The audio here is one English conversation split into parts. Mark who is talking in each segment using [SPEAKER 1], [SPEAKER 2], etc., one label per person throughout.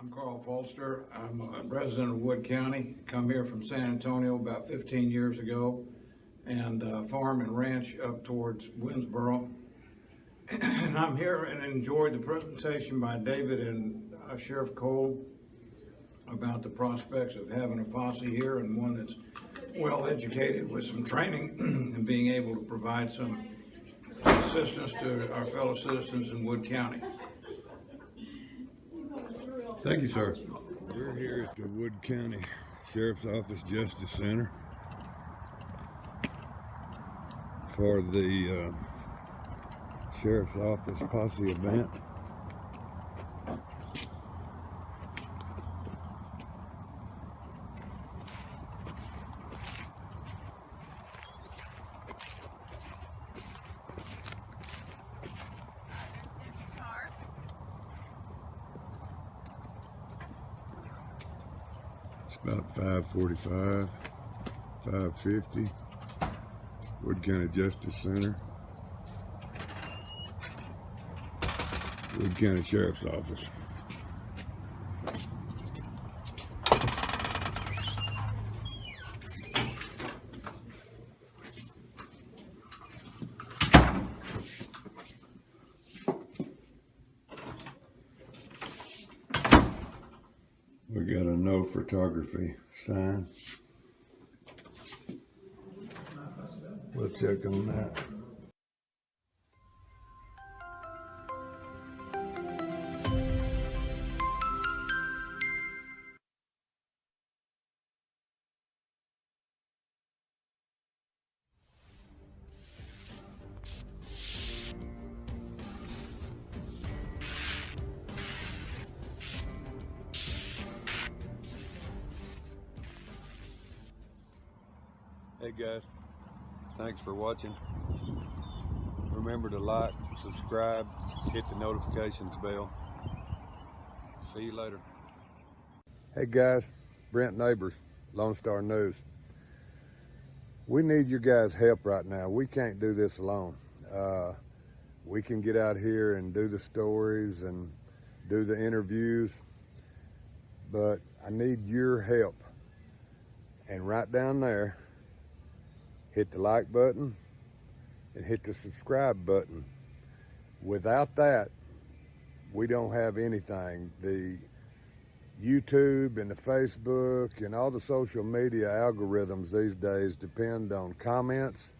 [SPEAKER 1] I'm Carl Folster. I'm a resident of Wood County. Come here from San Antonio about 15 years ago and farm and ranch up towards Winsboro. And I'm here and enjoyed the presentation by David and Sheriff Cole about the prospects of having a posse here, and one that's well educated with some training and being able to provide some assistance to our fellow citizens in Wood County.
[SPEAKER 2] Thank you, sir. We're here at the Wood County Sheriff's Office Justice Center for the Sheriff's Office Posse event. About 5:45, 5:50, Wood County Justice Center, Wood County Sheriff's Office. We got a no photography sign. We'll check on that. Hey guys, thanks for watching. Remember to like, subscribe, hit the notifications bell. See you later. Hey guys, Brent Neighbors, Lone Star News. We need your guys' help right now. We can't do this alone. We can get out here and do the stories and do the interviews, but I need your help. And right down there, hit the like button and hit the subscribe button. Without that, we don't have anything. The YouTube and the Facebook and all the social media algorithms these days depend on comments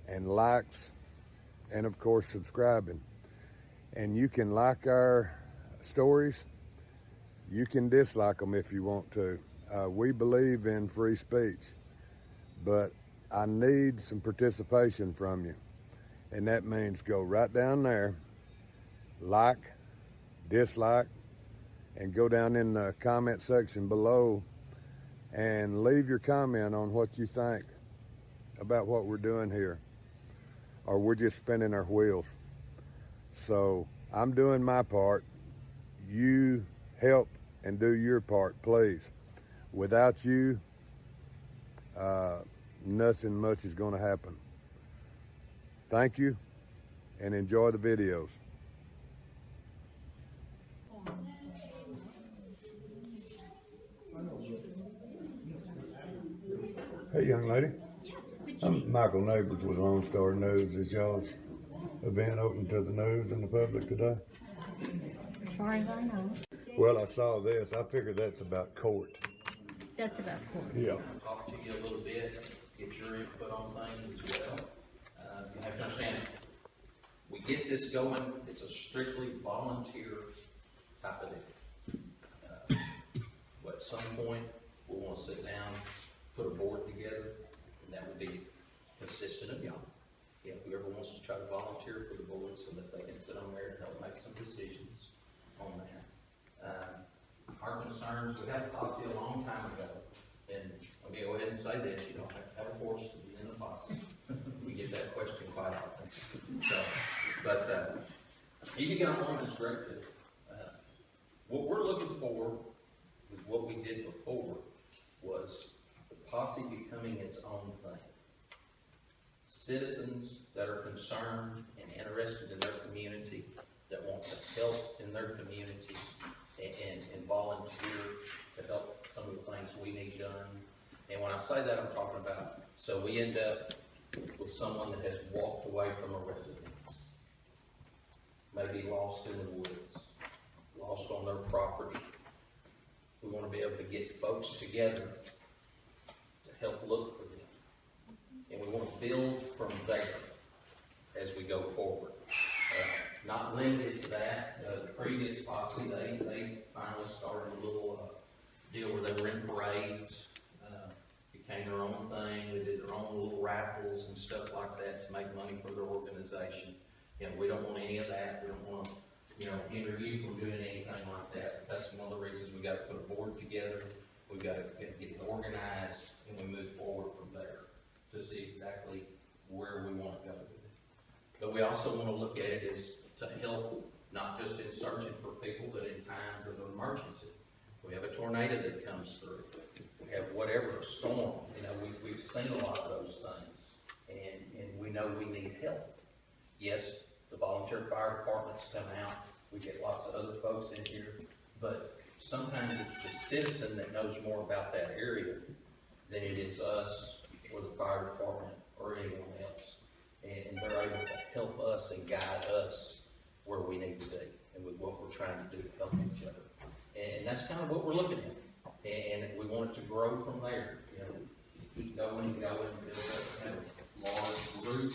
[SPEAKER 2] and likes and of course subscribing. And you can like our stories, you can dislike them if you want to. We believe in free speech, but I need some participation from you. And that means go right down there, like, dislike, and go down in the comment section below and leave your comment on what you think about what we're doing here, or we're just spinning our wheels. So I'm doing my part. You help and do your part, please. Without you, nothing much is going to happen. Thank you and enjoy the videos. Hey young lady, I'm Michael Neighbors with Lone Star News. Is y'all's event open to the news and the public today?
[SPEAKER 3] As far as I know.
[SPEAKER 1] Well, I saw this. I figured that's about court.
[SPEAKER 3] That's about court.
[SPEAKER 1] Yeah.
[SPEAKER 4] Talk to you a little bit, get your input on things as well. You have to understand, we get this going, it's a strictly volunteer type of deal. But at some point, we'll want to sit down, put a board together, and that would be consistent of y'all. Yeah, whoever wants to try to volunteer for the board so that they can sit on there and help make some decisions on that. Our concerns, we had a posse a long time ago, and I'm going to go ahead and say this, you don't have to have a horse to be in the posse. We get that question quite often. So, but you can get on one that's great too. What we're looking for with what we did before was the posse becoming its own thing. Citizens that are concerned and interested in their community, that want to help in their community, and volunteer to help some of the things we need done. And when I say that, I'm talking about, so we end up with someone that has walked away from a residence, maybe lost in the woods, lost on their property. We want to be able to get folks together to help look for them. And we want to build from there as we go forward. Not limited to that. The previous Posse, they finally started a little deal where they were in parades. Became their own thing. They did their own little raffles and stuff like that to make money for their organization. You know, we don't want any of that. We don't want to, you know, hinder you from doing anything like that. That's one of the reasons we got to put a board together. We've got to get it organized, and we move forward from there to see exactly where we want to go with it. But we also want to look at it as to help, not just in searching for people, but in times of emergency. We have a tornado that comes through. We have whatever, a storm. You know, we've seen a lot of those things, and we know we need help. Yes, the volunteer fire departments come out. We get lots of other folks in here, but sometimes it's the citizen that knows more about that area than it is us or the fire department or anyone else. And they're able to help us and guide us where we need to be and with what we're trying to do to help each other. And that's kind of what we're looking at. And we want it to grow from there. You know, keep going and going and build up kind of large group.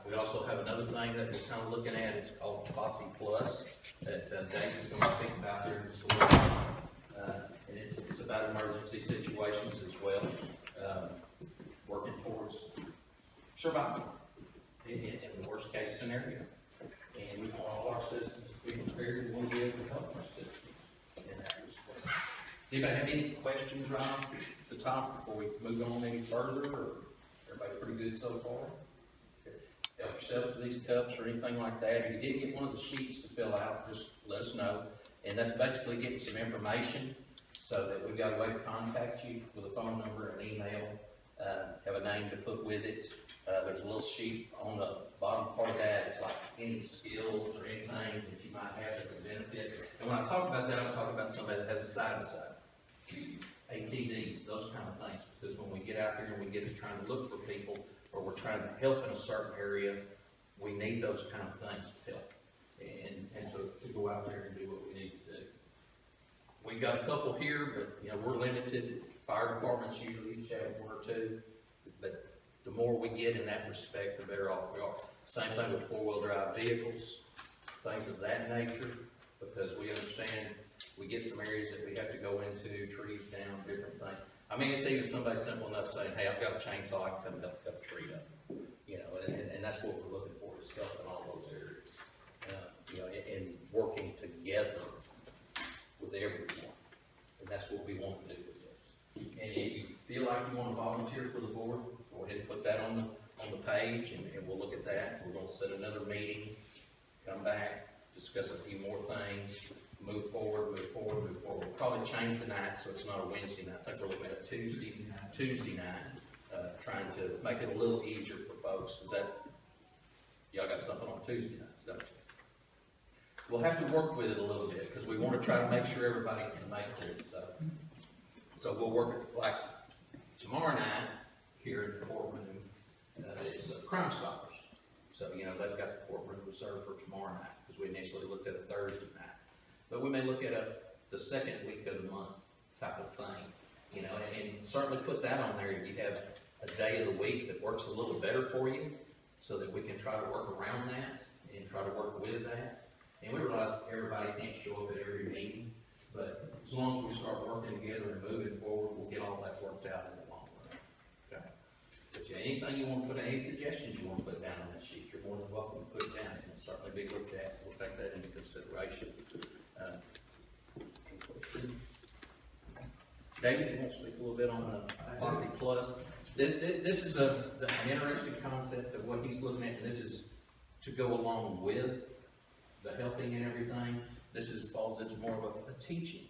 [SPEAKER 4] We also have another thing that we're kind of looking at. It's called Posse Plus that David's going to speak about here in just a little while. And it's about emergency situations as well. Working towards survival in the worst case scenario. And we want all our citizens to be prepared and want to be able to help our citizens in that respect. Anybody have any questions right off the top before we move on any further, or everybody pretty good so far? Help yourself to these cups or anything like that. If you did get one of the sheets to fill out, just let us know. And that's basically getting some information so that we've got a way to contact you with a phone number and email, have a name to put with it. There's a little sheet on the bottom part of that. It's like any skills or anything that you might have as a benefit. And when I talk about that, I'm talking about somebody that has a side-by-side. ATDs, those kind of things. Because when we get out there and we get to trying to look for people, or we're trying to help in a certain area, we need those kind of things to help. And so to go out there and do what we need to do. We've got a couple here, but you know, we're limited. Fire departments usually each have one or two, but the more we get in that respect, the better off we are. Same thing with four-wheel drive vehicles, things of that nature, because we understand we get some areas that we have to go into, trees down, different things. I mean, it's even somebody simple enough saying, hey, I've got a chainsaw, I can come help cut a tree up. You know, and that's what we're looking for, is help in all those areas. You know, and working together with everyone. And that's what we want to do with this. And if you feel like you want to volunteer for the board, go ahead and put that on the page, and we'll look at that. We're going to set another meeting, come back, discuss a few more things, move forward, move forward, move forward. We'll probably change the night so it's not a Wednesday night. I think we're looking at a Tuesday night, trying to make it a little easier for folks. Is that, y'all got something on Tuesday nights, don't you? We'll have to work with it a little bit because we want to try to make sure everybody can make it. So we'll work it like tomorrow night here in the courtroom. It's Crime Stoppers. So, you know, they've got the courtroom reserved for tomorrow night because we initially looked at a Thursday night. But we may look at the second week of the month type of thing, you know, and certainly put that on there. You have a day of the week that works a little better for you so that we can try to work around that and try to work with that. And we realize everybody can't show up at every meeting, but as long as we start working together and moving forward, we'll get all that worked out in the long run. Okay. But anything you want to put, any suggestions you want to put down on that sheet, you're more than welcome to put down, and it'll certainly be looked at. We'll take that into consideration. David, you want to speak a little bit on the Posse Plus? This is an interesting concept of what he's looking at, and this is to go along with the helping and everything. This falls into more of a teaching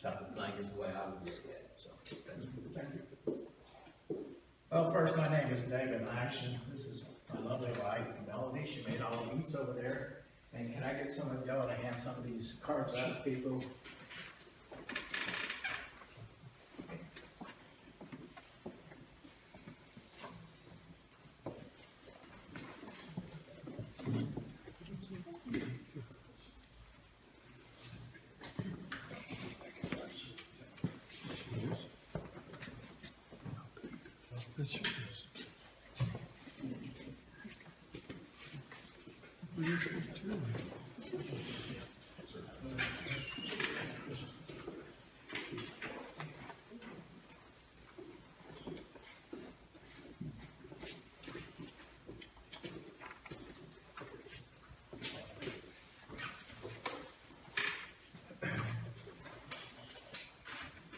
[SPEAKER 4] type of thing is the way I would look at it. So, thank you.
[SPEAKER 5] Well, first, my name is David Ashton. This is my lovely wife, Melanie. She made all the meats over there. And can I get some of y'all to hand some of these cards out to people?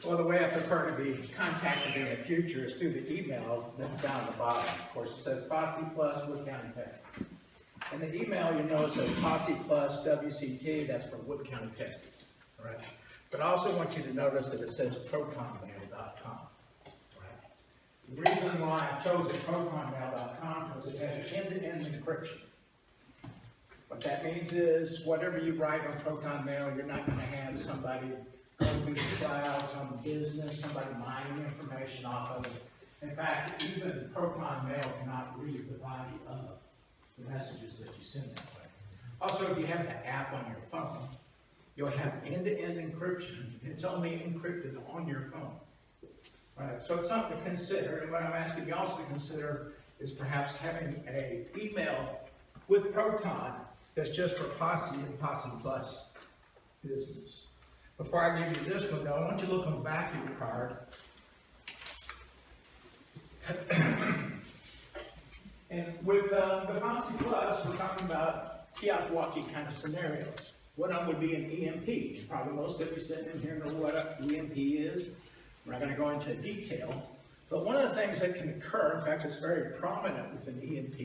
[SPEAKER 5] Well, the way I prefer to be contacted in the future is through the emails that's down at the bottom. Of course, it says Posse plus Wood County, Texas. And the email, you know, says PossePlusWCT, that's for Wood County, Texas. All right? But I also want you to notice that it says protonmail.com. Right? The reason why I chose protonmail.com is it has end-to-end encryption. What that means is whatever you write on Proton Mail, you're not going to have somebody going through the clouds on the business, somebody mining information off of it. In fact, even Proton Mail cannot read the body of the messages that you send that way. Also, if you have the app on your phone, you'll have end-to-end encryption. It's only encrypted on your phone. Right? So it's something to consider, and what I'm asking you also to consider is perhaps having an email with Proton that's just for Posse and Posse Plus business. Before I give you this one, though, I want you to look on the back of your card. And with the Posse Plus, we're talking about TEOTWAWKI kind of scenarios. One of them would be an EMP. Probably most of you sitting in here know what an EMP is. We're not going to go into detail. But one of the things that can occur, in fact, it's very prominent with an EMP,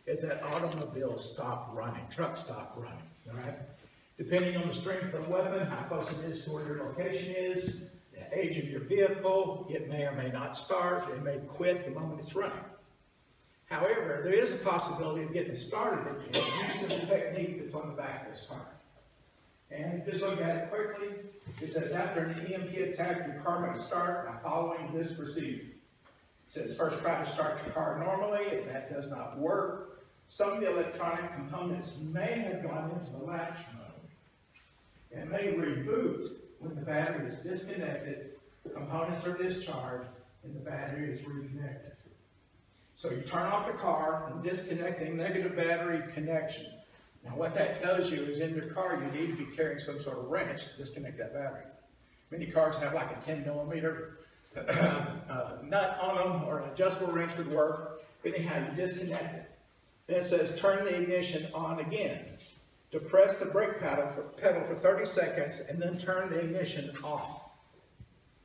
[SPEAKER 5] is that automobiles stop running, trucks stop running, all right? Depending on the strength of the weapon, how close it is to where your location is, the age of your vehicle, it may or may not start, it may quit the moment it's running. However, there is a possibility of getting it started again using the technique that's on the back of this card. And just look at it quickly. It says, after an EMP attack, your car may start by following this procedure. It says, first try to start your car normally. If that does not work, some of the electronic components may have gone into the latch mode and may reboot when the battery is disconnected, components are discharged, and the battery is reconnected. So you turn off the car and disconnecting negative battery connection. Now what that tells you is in your car you need to be carrying some sort of wrench to disconnect that battery. Many cars have like a 10mm nut on them, or an adjustable wrench would work. Anyhow, you disconnect it. Then it says turn the ignition on again. Depress the brake pedal for 30 seconds and then turn the ignition off.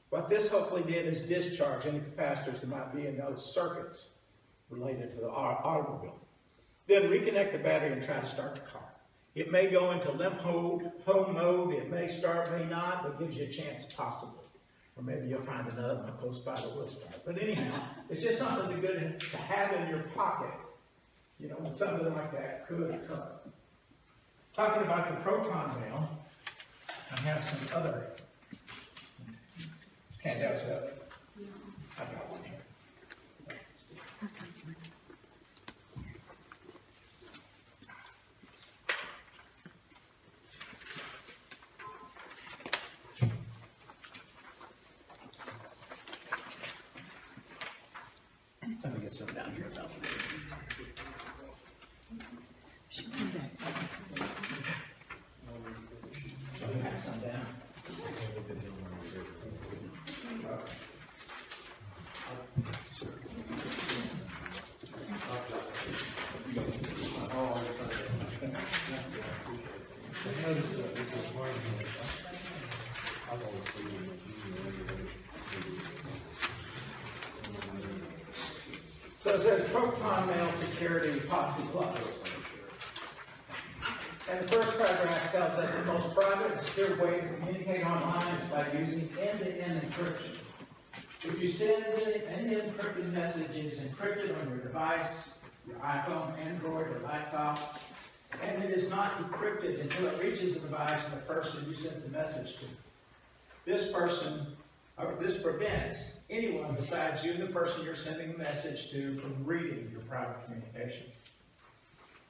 [SPEAKER 5] What this hopefully did is discharge any capacitors that might be in those circuits related to the automobile. Then reconnect the battery and try to start the car. It may go into limp home mode, it may start, may not, but gives you a chance possibly. Or maybe you'll find another one close by that will start. But anyhow, it's just something good to have in your pocket, you know, when something like that could occur. Talking about the proton mail, I have some other handouts of it. I got one here. Let me get some down here. Pass some down. So it says Proton Mail Security Posse Plus. And the first paragraph tells us the most private and secure way to communicate online is by using end-to-end encryption. If you send any encrypted messages encrypted on your device, your iPhone, Android, or laptop, and it is not encrypted until it reaches the device of the person you sent the message to. This prevents anyone besides you, the person you're sending the message to, from reading your private communications.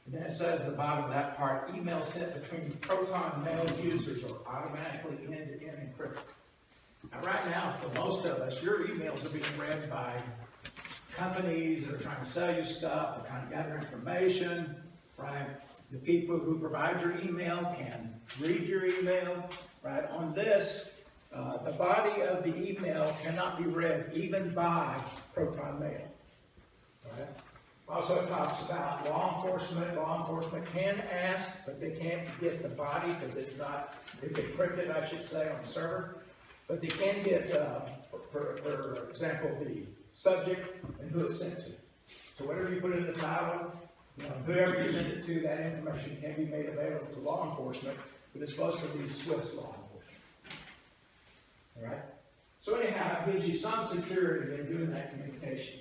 [SPEAKER 5] And then it says at the bottom of that part, emails sent between Proton Mail users are automatically end-to-end encrypted. Now, right now, for most of us, your emails are being read by companies that are trying to sell you stuff, they're trying to gather information, right? The people who provide your email can read your email, right? On this, the body of the email cannot be read even by Proton Mail, right? Also, it talks about law enforcement. Law enforcement can ask, but they can't get the body because it's encrypted, I should say, on the server. But they can get, for example, the subject and who it's sent to. So whatever you put in the title, whoever you send it to, that information can be made available to law enforcement, but it's supposed to be Swiss law enforcement. All right? So anyhow, it gives you some security in doing that communication.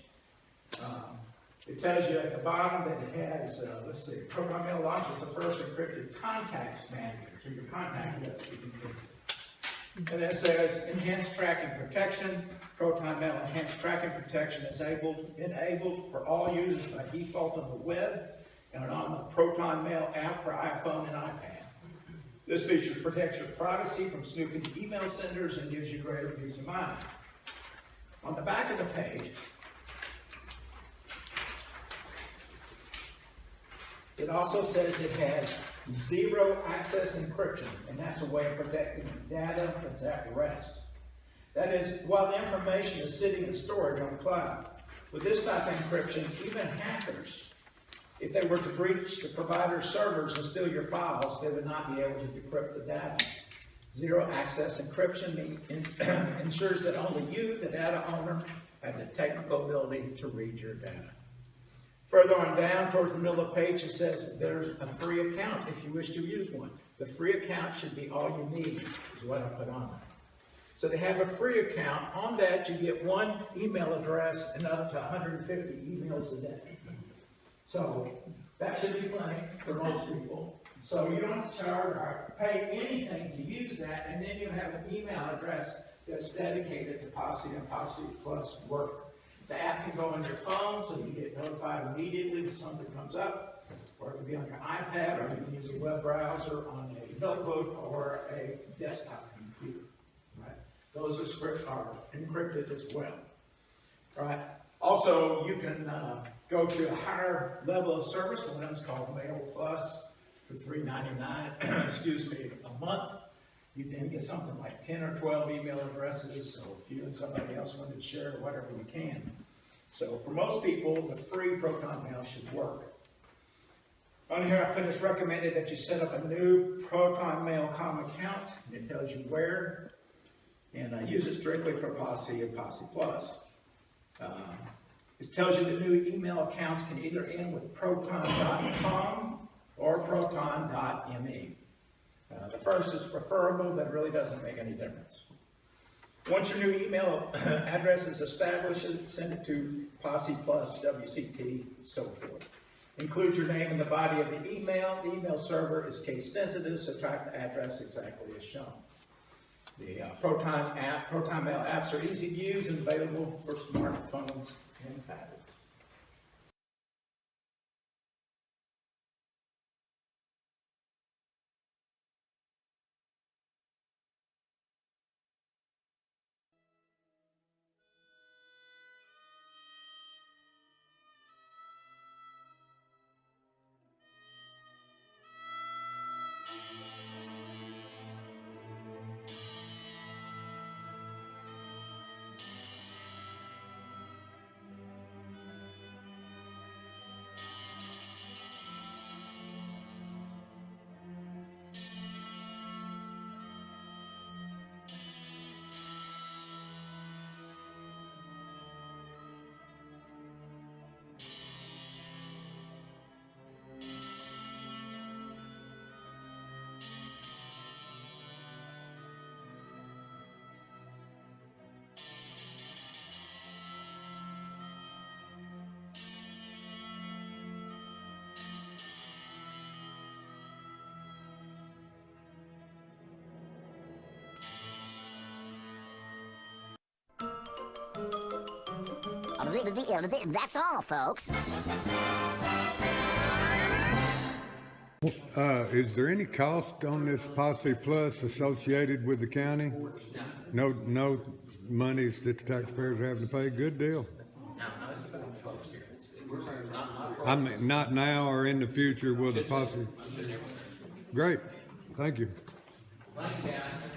[SPEAKER 5] It tells you at the bottom that it has, let's see, Proton Mail launches the first encrypted contacts manual, so your contact list is encrypted. And it says enhanced tracking protection. Proton Mail enhanced tracking protection is enabled for all users by default on the web and on the Proton Mail app for iPhone and iPad. This feature protects your privacy from snooping email senders and gives you greater peace of mind. On the back of the page, it also says it has zero access encryption, and that's a way of protecting data that's at rest. That is, while the information is sitting in storage on the cloud. With this type of encryption, even hackers, if they were to breach the provider's servers and steal your files, they would not be able to decrypt the data. Zero access encryption ensures that only you, the data owner, have the technical ability to read your data. Further on down, towards the middle of the page, it says there's a free account if you wish to use one. The free account should be all you need, is what I put on there. So they have a free account. On that, you get one email address and up to 150 emails a day. So that should be plenty for most people. So you don't have to charge or pay anything to use that, and then you have an email address that's dedicated to Posse and Posse Plus work. The app can go on your phone, so you get notified immediately if something comes up, or it can be on your iPad, or you can use a web browser on a notebook or a desktop computer. Right? Those scripts are encrypted as well. All right. Also, you can go to a higher level of service. One of them is called Mail Plus for $3.99. excuse me, a month. You then get something like 10 or 12 email addresses, so if you and somebody else want to share whatever you can. So for most people, the free Proton Mail should work. On here I put it's recommended that you set up a new Proton Mail.com account. It tells you where, and use it strictly for Posse and Posse Plus. It tells you that new email accounts can either end with proton.com or proton.me. The first is preferable, but it really doesn't make any difference. Once your new email address is established, send it to PossePlusWCT, and so forth. Include your name in the body of the email. The email server is case sensitive, so type the address exactly as shown. The Proton Mail apps are easy to use and available for smartphones and tablets.
[SPEAKER 6] That's all, folks.
[SPEAKER 2] Is there any cost on this Posse Plus associated with the county? No monies that the taxpayers have to pay? Good deal.
[SPEAKER 4] No, it's about the folks here. It's not.
[SPEAKER 2] I mean, not now or in the future will the Posse? Great, thank you.
[SPEAKER 4] Thank you, guys.